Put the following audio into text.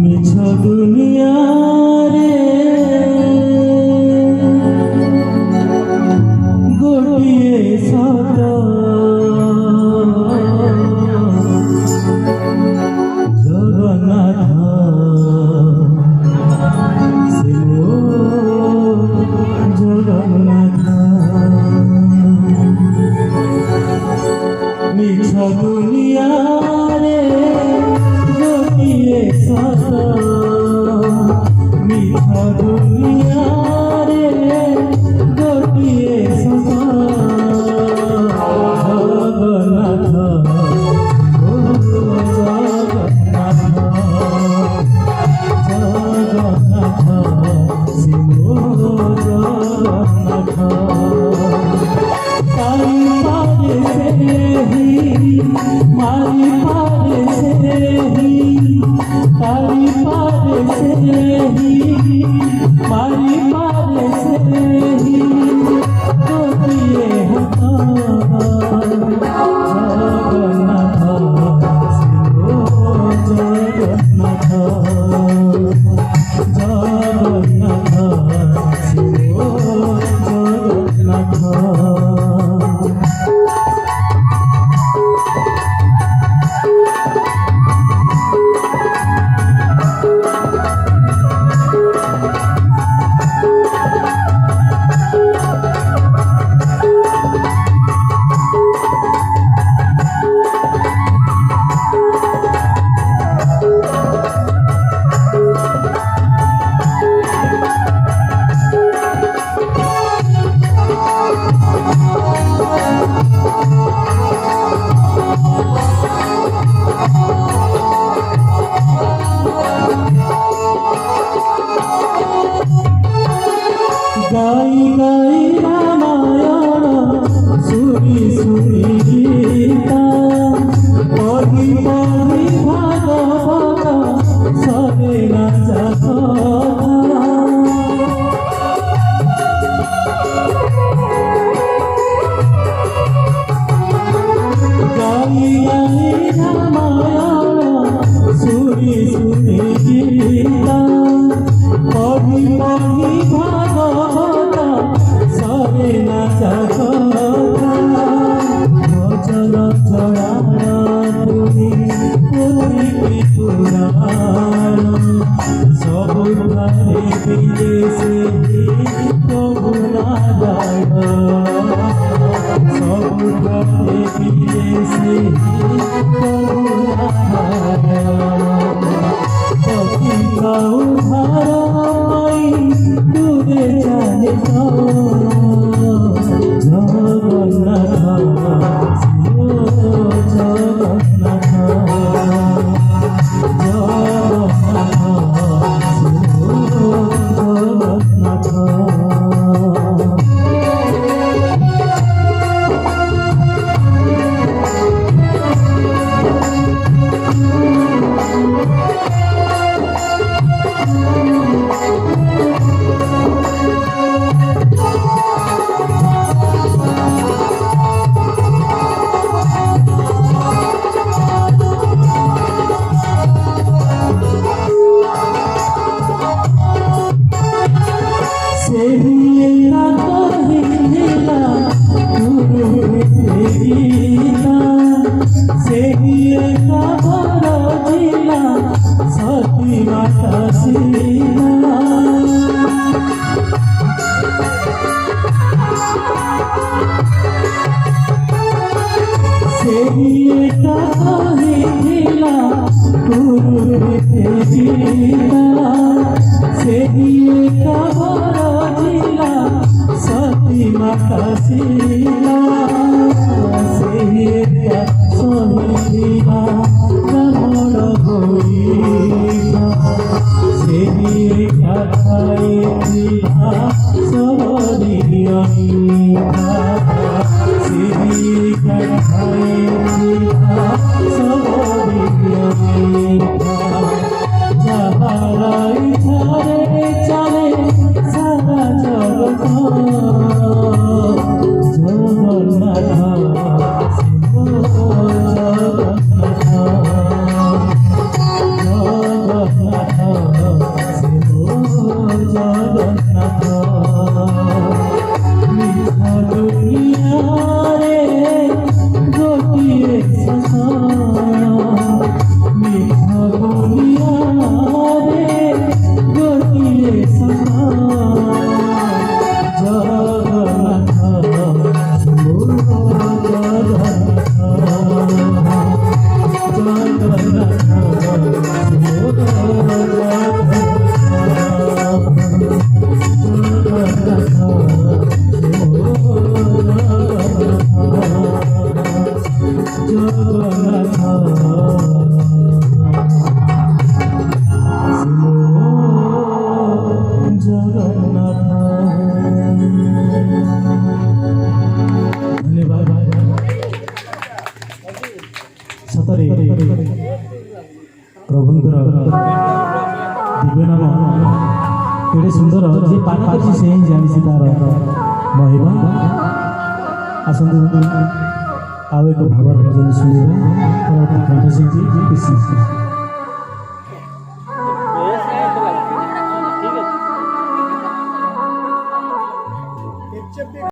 मिछ दुनिया रे गोटिए सत जगन्नाथ से जगन्नाथ मिछ दुनिया रे गोटिए सत मिछ दुनिया रे गोटिए सत जगन्नाथ जगन्नाथ सिंह जगन्नाथ तारी पारे से ही मारी पारे से ही तारी पारे से ही मारी पारे से ही गोटिए जगन्नाथ सिंह जगन्नाथ जगन्नाथ सिंह जगन्नाथ गाई गाई रामायण सुरी सुरी गीता पढ़ी पढ़ी भागवत सरे राजा गाई गाई रामायण सुरी सुरी गीता पढ़ी पढ़ी भागवत सरे नाचा भजन चरण पुरी पुरी पुराण सबु भारे विदेशे प्रभु नारायण सबु भारे विदेशे प्रभु नारायण पतिता उद्धार दूरे जाने जगन्नाथ जगन्नाथ सती माता सीना से सती माता सीना सोहिला रमण गोईला से कथाइला सबरी अनिला से कथाइला सबरी अनिला जहाराई चले चले सारा जगत ପ୍ରଭୁଙ୍କର ଦିବ୍ୟ ନାମ କେଡ଼େ ସୁନ୍ଦର, ଯିଏ ପାନ କରିଛି ସେ ହିଁ ଜାଣିଛି ତାର ମହିମା। ଆସନ୍ତୁ ଆଉ ଏକ ଭାବର ଭଜନ ଶୁଣିବା। ପରବର୍ତ୍ତୀ କଣ୍ଠଶିଳ୍ପୀ ଖୁସି।